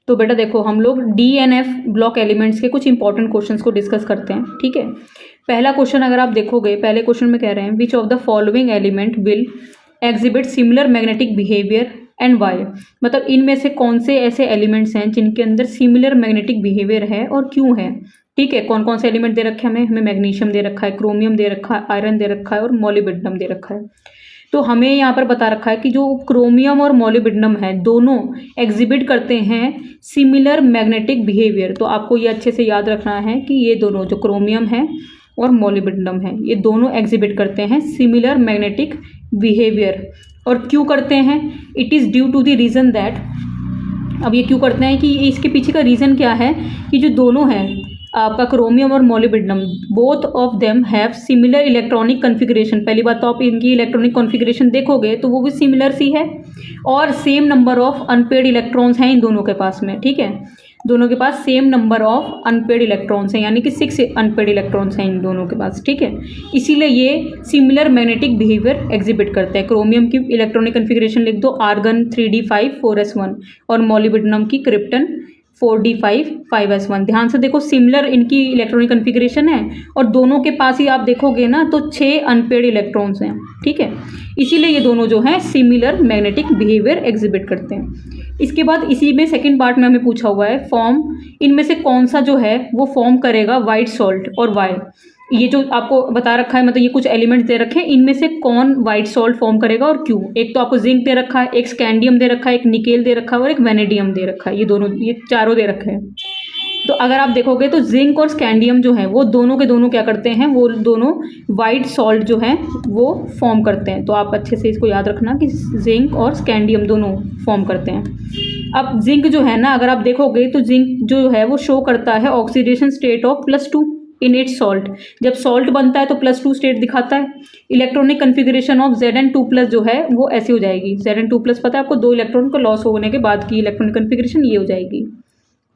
तो बेटा देखो हम लोग DNF ब्लॉक एलिमेंट्स के कुछ इंपॉर्टेंट क्वेश्चंस को डिस्कस करते हैं, ठीक है। पहला क्वेश्चन अगर आप देखोगे, पहले क्वेश्चन में कह रहे हैं which of the following element will exhibit similar magnetic behaviour and why. मतलब इनमें से कौन से ऐसे एलिमेंट्स हैं जिनके अंदर सिमिलर मैग्नेटिक बिहेवियर है और क्यों है, ठीक है। कौन कौन से एलिमेंट दे रखे हैं हमें मैग्नीशियम दे रखा है, क्रोमियम दे रखा है, आयरन दे रखा है और मोलिब्डेनम दे रखा है। तो हमें यहाँ पर बता रखा है कि जो क्रोमियम और मोलिब्डेनम है दोनों एग्जिबिट करते हैं सिमिलर मैग्नेटिक बिहेवियर। तो आपको ये अच्छे से याद रखना है कि ये दोनों जो क्रोमियम है और मोलिब्डेनम है ये दोनों एग्जिबिट करते हैं सिमिलर मैग्नेटिक बिहेवियर। और क्यों करते हैं, it is due to the reason that, अब ये क्यों करते हैं कि इसके पीछे का रीज़न क्या है कि जो दोनों हैं आपका क्रोमियम और molybdenum, both of them have similar electronic configuration. पहली बात तो आप इनकी इलेक्ट्रॉनिक कॉन्फ़िगरेशन देखोगे तो वो भी सिमिलर सी है और same number of unpaired electrons हैं इन दोनों के पास में, ठीक है। दोनों के पास same number of unpaired electrons हैं, यानी कि 6 अनपेड इलेक्ट्रॉन्स हैं इन दोनों के पास, ठीक है। इसीलिए ये सिमिलर मैग्नेटिक बिहेवियर एग्जिबिट करते हैं। क्रोमियम की इलेक्ट्रॉनिक कॉन्फ़िगरेशन लिख दो, आर्गन 3d5 4s1 और मोलिब्डेनम की क्रिप्टन 4d5 5s1। ध्यान से देखो सिमिलर इनकी इलेक्ट्रॉनिक कॉन्फ़िगरेशन है और दोनों के पास ही आप देखोगे ना तो 6 अनपेड इलेक्ट्रॉन्स हैं, ठीक है। इसीलिए ये दोनों जो हैं सिमिलर मैग्नेटिक बिहेवियर एग्जिबिट करते हैं। इसके बाद इसी में सेकंड पार्ट में हमें पूछा हुआ है फॉर्म, इनमें से कौन सा जो है वो फॉर्म करेगा व्हाइट सॉल्ट और वाई। ये जो आपको बता रखा है, मतलब ये कुछ एलिमेंट्स दे रखे हैं, इनमें से कौन व्हाइट सॉल्ट फॉर्म करेगा और क्यों। एक तो आपको जिंक दे रखा है, एक स्कैंडियम दे रखा है, एक निकेल दे रखा है और एक वेनेडियम दे रखा है। ये चारों दे रखे हैं। तो अगर आप देखोगे तो जिंक और स्कैंडियम जो है वो दोनों के दोनों क्या करते हैं, वो दोनों वाइट सॉल्ट जो है वो फॉर्म करते हैं। तो आप अच्छे से इसको याद रखना कि जिंक और स्कैंडियम दोनों फॉर्म करते हैं। अब जिंक जो है ना, अगर आप देखोगे तो जिंक जो है वो शो करता है oxidation state of +2 in its salt. जब सॉल्ट बनता है तो +2 स्टेट दिखाता है। इलेक्ट्रॉनिक कन्फिग्रेशन ऑफ Zn2+ जो है वो ऐसी हो जाएगी। Zn2+ पता है आपको, 2 इलेक्ट्रॉन को लॉस होने के बाद की इलेक्ट्रॉनिक कन्फिग्रेशन ये हो जाएगी।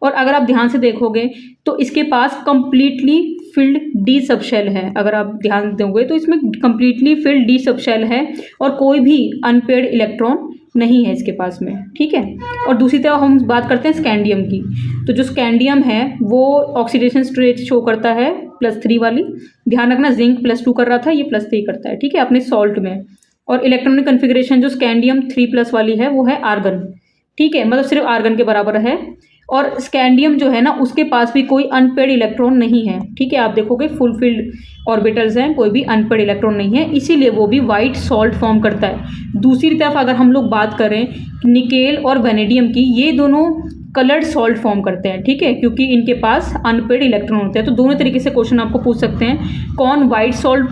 और अगर आप ध्यान से देखोगे तो इसके पास कंप्लीटली फिल्ड डी सबशेल है। अगर आप ध्यान दोगे तो इसमें कंप्लीटली फिल्ड डी सबशेल है और कोई भी अनपेड इलेक्ट्रॉन नहीं है इसके पास में, ठीक है। और दूसरी तरफ हम बात करते हैं स्कैंडियम की। तो जो स्कैंडियम है वो ऑक्सीडेशन स्टेट शो करता है +3 वाली। ध्यान रखना जिंक +2 कर रहा था, ये +3 करता है, ठीक है, अपने सॉल्ट में। और इलेक्ट्रॉनिक कन्फिग्रेशन जो स्कैंडियम 3+ वाली है वो है आर्गन, ठीक है, मतलब सिर्फ आर्गन के बराबर है। और स्कैंडियम जो है ना उसके पास भी कोई अनपेड इलेक्ट्रॉन नहीं है, ठीक है। आप देखोगे फुल फील्ड ऑर्बिटल्स हैं, कोई भी अनपेड इलेक्ट्रॉन नहीं है, इसीलिए वो भी वाइट सॉल्ट फॉर्म करता है। दूसरी तरफ अगर हम लोग बात करें निकेल और वेनेडियम की, ये दोनों कलर्ड सॉल्ट फॉर्म करते हैं, ठीक है, क्योंकि इनके पास अनपेड इलेक्ट्रॉन होते हैं। तो दोनों तरीके से क्वेश्चन आपको पूछ सकते हैं, कौन वाइट सॉल्ट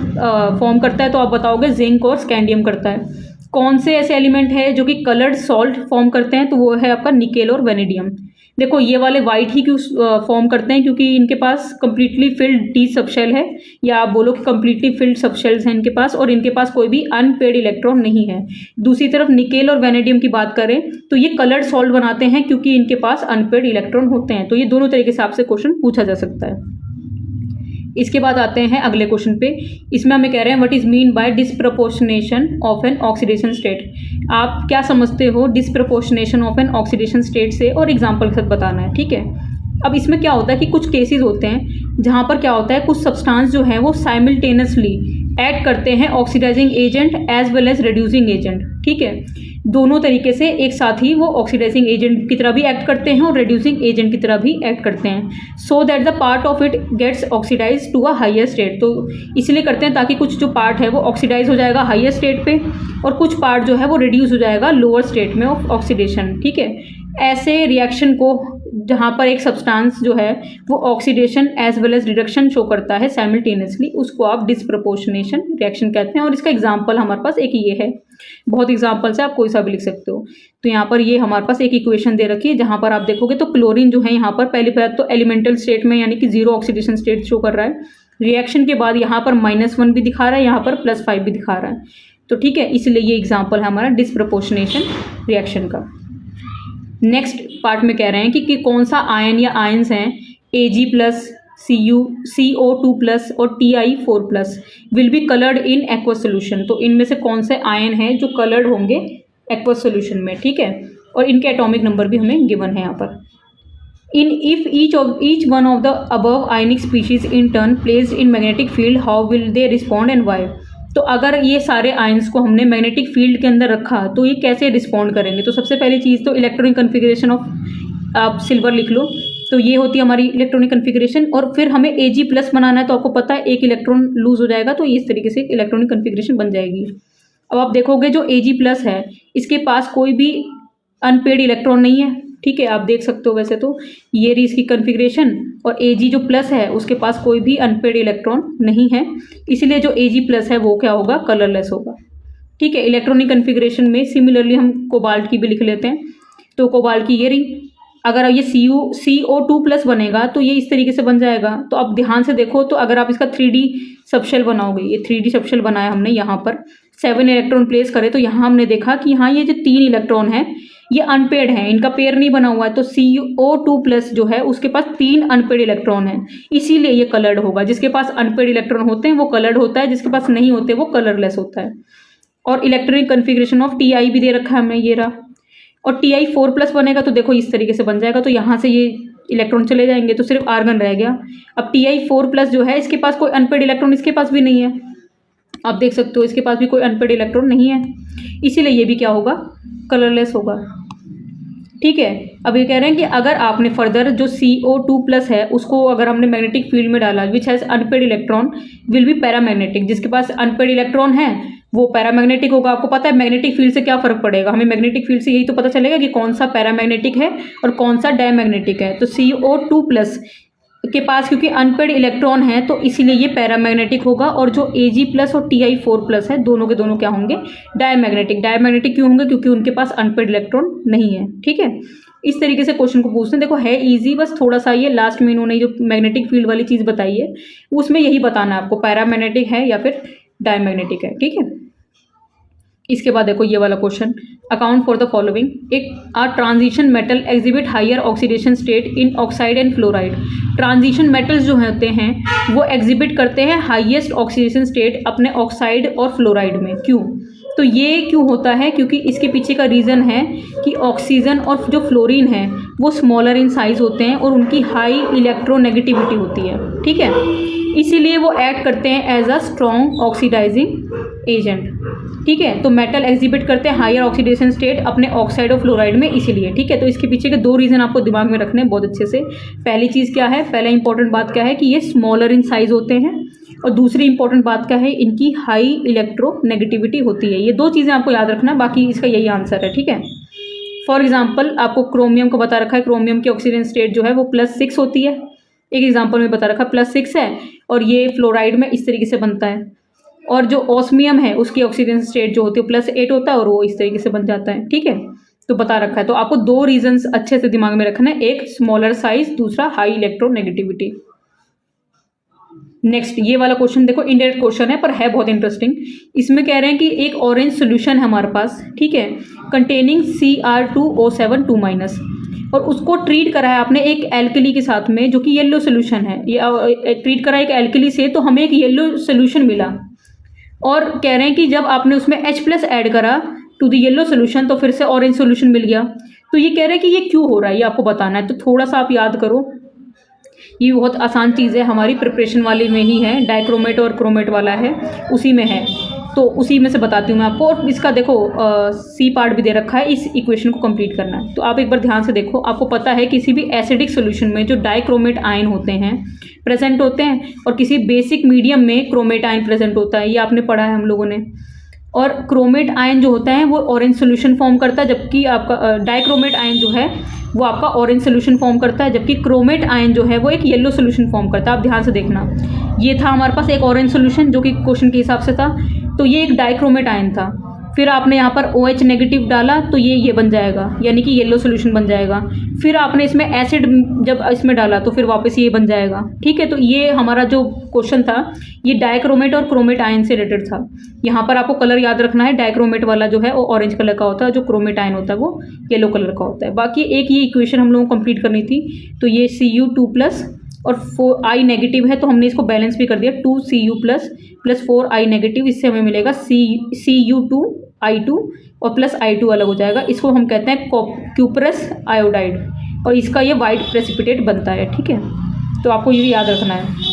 फॉर्म करता है, तो आप बताओगे जिंक और स्कैंडियम करता है। कौन से ऐसे एलिमेंट है जो कि कलर्ड सॉल्ट फॉर्म करते हैं, तो वो है आपका निकेल और वेनेडियम। देखो ये वाले वाइट ही क्यों फॉर्म करते हैं, क्योंकि इनके पास कंप्लीटली फिल्ड डी सबशेल है, या आप बोलो कि कंप्लीटली फिल्ड सबशेल्स हैं इनके पास, और इनके पास कोई भी अनपेड इलेक्ट्रॉन नहीं है। दूसरी तरफ निकेल और वेनेडियम की बात करें तो ये कलर्ड सॉल्ट बनाते हैं क्योंकि इनके पास अनपेड इलेक्ट्रॉन होते हैं। तो ये दोनों तरीके से आपसे क्वेश्चन पूछा जा सकता है। इसके बाद आते हैं अगले क्वेश्चन पे। इसमें हमें कह रहे हैं what is mean by disproportionation of an oxidation state. आप क्या समझते हो disproportionation of an oxidation state से, और एग्जांपल के साथ बताना है, ठीक है। अब इसमें क्या होता है कि कुछ केसेस होते हैं जहाँ पर क्या होता है, कुछ सब्सटेंस जो है वो साइमल्टेनियसली ऐड करते हैं oxidising agent as well as reducing agent, ठीक है। दोनों तरीके से एक साथ ही वो ऑक्सीडाइजिंग एजेंट की तरह भी एक्ट करते हैं और रिड्यूसिंग एजेंट की तरह भी एक्ट करते हैं, so that the part of it gets oxidise to a higher state. तो इसलिए करते हैं ताकि कुछ जो पार्ट है वो ऑक्सीडाइज हो जाएगा हायर स्टेट पे और कुछ पार्ट जो है वो रिड्यूस हो जाएगा लोअर स्टेट में ऑफ ऑक्सीडेशन, ठीक है। ऐसे रिएक्शन को जहाँ पर एक सब्सटेंस जो है वो oxidation as well as reduction show करता है साइमल्टेनियसली, उसको आप डिसप्रपोर्शनेशन रिएक्शन कहते हैं। और इसका एग्जांपल हमारे पास एक ये है, बहुत एग्जांपल्स है, आप कोई सा भी लिख सकते हो। तो यहाँ पर ये हमारे पास एक इक्वेशन दे रखी है जहाँ पर आप देखोगे तो क्लोरीन जो है यहाँ पर पहली बात तो एलिमेंटल स्टेट में यानी कि 0 ऑक्सीडेशन स्टेट शो कर रहा है। रिएक्शन के बाद यहाँ पर -1 भी दिखा रहा है, यहाँ पर +5 भी दिखा रहा है। तो ठीक है, इसलिए ये एग्जाम्पल है हमारा डिसप्रपोर्शनेशन रिएक्शन का। नेक्स्ट पार्ट में कह रहे हैं कि कौन सा आयन या आयन्स हैं Ag+, CO2+ और Ti4+ will be coloured in aqueous solution. तो इनमें से कौन से आयन हैं जो कलर्ड होंगे एक्वस सोल्यूशन में, ठीक है। और इनके एटॉमिक नंबर भी हमें गिवन है यहाँ पर। In if each one of the above ionic species in turn placed in magnetic field, how will they respond and why. तो अगर ये सारे आयंस को हमने मैग्नेटिक फील्ड के अंदर रखा तो ये कैसे रिस्पॉन्ड करेंगे। तो सबसे पहली चीज़ तो इलेक्ट्रॉनिक कन्फिग्रेशन ऑफ, आप सिल्वर लिख लो, तो ये होती है हमारी इलेक्ट्रॉनिक कन्फिग्रेशन। और फिर हमें Ag+ बनाना है, तो आपको पता है एक इलेक्ट्रॉन लूज हो जाएगा, तो इस तरीके से इलेक्ट्रॉनिक कन्फिग्रेशन बन जाएगी। अब आप देखोगे जो Ag+ है इसके पास कोई भी अनपेड इलेक्ट्रॉन नहीं है, ठीक है, आप देख सकते हो। वैसे तो ये रही इसकी कन्फिग्रेशन, और Ag जो प्लस है उसके पास कोई भी अनपेड इलेक्ट्रॉन नहीं है, इसलिए जो Ag+ है वो क्या होगा, कलरलेस होगा, ठीक है। इलेक्ट्रॉनिक कन्फिग्रेशन में सिमिलरली हम कोबाल्ट की भी लिख लेते हैं। तो कोबाल्ट की ये रही, अगर ये CO2+ बनेगा तो ये इस तरीके से बन जाएगा। तो अब ध्यान से देखो, तो अगर आप इसका 3D सबशेल बनाओगे, ये 3D सबशेल बनाया हमने, यहाँ पर 7 इलेक्ट्रॉन प्लेस करे, तो यहाँ हमने देखा कि हाँ ये जो 3 इलेक्ट्रॉन है ये अनपेड है, इनका पेयर नहीं बना हुआ है। तो CO2+ जो है उसके पास 3 अनपेड इलेक्ट्रॉन है, इसीलिए ये कलर्ड होगा। जिसके पास अनपेड इलेक्ट्रॉन होते हैं वो कलर्ड होता है, जिसके पास नहीं होते वो कलरलेस होता है। और इलेक्ट्रॉनिक कन्फिग्रेशन ऑफ Ti भी दे रखा है हमें, ये रहा। और Ti4+ बनेगा तो देखो इस तरीके से बन जाएगा, तो यहाँ से ये इलेक्ट्रॉन चले जाएंगे तो सिर्फ आर्गन रह गया। अब Ti4+ जो है इसके पास कोई अनपेड इलेक्ट्रॉन इसके पास भी नहीं है, आप देख सकते हो इसके पास भी कोई अनपेड इलेक्ट्रॉन नहीं है, इसीलिए ये भी क्या होगा, कलरलेस होगा, ठीक है। अब ये कह रहे हैं कि अगर आपने फर्दर जो CO2+ है उसको अगर हमने मैग्नेटिक फील्ड में डाला, which has unpaired electron will be paramagnetic, जिसके पास अनपेड इलेक्ट्रॉन है वो पैरामैग्नेटिक होगा। आपको पता है मैग्नेटिक फील्ड से क्या फ़र्क पड़ेगा, हमें मैग्नेटिक फील्ड से यही तो पता चलेगा कि कौन सा पैरामैग्नेटिक है और कौन सा डायमैग्नेटिक है। तो CO2+ के पास क्योंकि अनपेड इलेक्ट्रॉन है तो इसीलिए ये पैरामैग्नेटिक होगा, और जो Ag+ और Ti4+ है दोनों के दोनों क्या होंगे, डायमैग्नेटिक। डायमैग्नेटिक क्यों होंगे, क्योंकि उनके पास अनपेड इलेक्ट्रॉन नहीं है, ठीक है। इस तरीके से क्वेश्चन को पूछते हैं। देखो है इजी, बस थोड़ा सा ये लास्ट में इन्होंने जो मैग्नेटिक फील्ड वाली चीज़ बताई है उसमें यही बताना है आपको, पैरामैग्नेटिक है या फिर डायमैग्नेटिक है, ठीक है। इसके बाद देखो ये वाला question, account for the following, एक transition metal exhibit higher oxidation state in oxide and fluoride. Transition metals जो होते हैं वो एग्जिबिट करते हैं हाईएस्ट ऑक्सीडेशन स्टेट अपने ऑक्साइड और फ्लोराइड में। क्यों, तो ये क्यों होता है, क्योंकि इसके पीछे का रीज़न है कि ऑक्सीजन और जो फ्लोरीन है वो स्मॉलर इन साइज होते हैं और उनकी हाई इलेक्ट्रोनेगेटिविटी होती है, ठीक है, इसीलिए वो एक्ट करते हैं as a strong oxidising agent, ठीक है। तो मेटल एग्जिबिट करते हैं हायर ऑक्सीडेशन स्टेट अपने ऑक्साइड और फ्लोराइड में, इसीलिए, ठीक है। तो इसके पीछे के 2 रीज़न आपको दिमाग में रखने हैं बहुत अच्छे से। पहली चीज़ क्या है, पहला इंपॉर्टेंट बात क्या है कि ये स्मॉलर इन साइज होते हैं, और दूसरी इंपॉर्टेंट बात क्या है, इनकी हाई इलेक्ट्रोनेगेटिविटी होती है। ये 2 चीज़ें आपको याद रखना, बाकी इसका यही आंसर है, ठीक है। फॉर एग्जाम्पल आपको क्रोमियम को बता रखा है, क्रोमियम की ऑक्सीजन स्टेट जो है वो +6 होती है, एक एग्जाम्पल में बता रखा +6 है, और ये फ्लोराइड में इस तरीके से बनता है। और जो ऑस्मियम है उसकी ऑक्सीजन स्टेट जो होती है +8 होता है और वो इस तरीके से बन जाता है, ठीक है। तो बता रखा है, तो आपको 2 रीजंस अच्छे से दिमाग में रखना है, एक स्मॉलर साइज, दूसरा हाई इलेक्ट्रोनेगेटिविटी। नेक्स्ट ये वाला क्वेश्चन देखो, इनडायरेक्ट क्वेश्चन है पर है बहुत इंटरेस्टिंग। इसमें कह रहे हैं कि एक ऑरेंज सोल्यूशन है हमारे पास, ठीक है, कंटेनिंग Cr2O7 और उसको ट्रीट करा है आपने एक एल्कली के साथ में जो कि येलो सोल्यूशन है। ये ट्रीट करा एक एल्कली से तो हमें एक येलो सोल्यूशन मिला, और कह रहे हैं कि जब आपने उसमें H+ ऐड करा टू द येलो सोल्यूशन तो फिर से ऑरेंज सोल्यूशन मिल गया। तो ये कह रहे हैं कि ये क्यों हो रहा है, ये आपको बताना है। तो थोड़ा सा आप याद करो, ये बहुत आसान चीज़ है, हमारी प्रिपरेशन वाली में ही है, डाइक्रोमेट और क्रोमेट वाला है उसी में है, तो उसी में से बताती हूँ मैं आपको। और इसका देखो सी पार्ट भी दे रखा है, इस इक्वेशन को कंप्लीट करना है। तो आप एक बार ध्यान से देखो, आपको पता है किसी भी एसिडिक सोल्यूशन में जो डाइक्रोमेट आयन होते हैं प्रेजेंट होते हैं, और किसी बेसिक मीडियम में क्रोमेट आयन प्रेजेंट होता है, ये आपने पढ़ा है हम लोगों ने। और क्रोमेट आयन जो होता है वो ऑरेंज सोल्यूशन फॉर्म करता है, जबकि आपका डाइक्रोमेट आयन जो है वो आपका ऑरेंज सोल्यूशन फॉर्म करता है, जबकि क्रोमेट आयन जो है वो एक येलो सोल्यूशन फॉर्म करता है। आप ध्यान से देखना, ये था हमारे पास एक ऑरेंज सोल्यूशन जो कि क्वेश्चन के हिसाब से था, तो ये एक डाइक्रोमेट आयन था। फिर आपने यहाँ पर OH नेगेटिव डाला तो ये बन जाएगा, यानी कि येलो सोल्यूशन बन जाएगा। फिर आपने इसमें एसिड जब इसमें डाला तो फिर वापस ये बन जाएगा, ठीक है। तो ये हमारा जो क्वेश्चन था ये डाइक्रोमेट और क्रोमेट आयन से रिलेटेड था। यहाँ पर आपको कलर याद रखना है, डाइक्रोमेट वाला जो है वो ऑरेंज कलर का होता है, जो क्रोमेट आयन होता है वो येलो कलर का होता है। बाकी एक ये इक्वेशन हम लोगों को कंप्लीट करनी थी, तो ये Cu2+ और 4I नेगेटिव है तो हमने इसको बैलेंस भी कर दिया, 2Cu+ + 4I नेगेटिव, इससे हमें मिलेगा Cu2 I2 और प्लस I2 अलग हो जाएगा, इसको हम कहते हैं क्यूपरस आयोडाइड, और इसका ये वाइट प्रेसिपिटेट बनता है। ठीक है, तो आपको ये याद रखना है।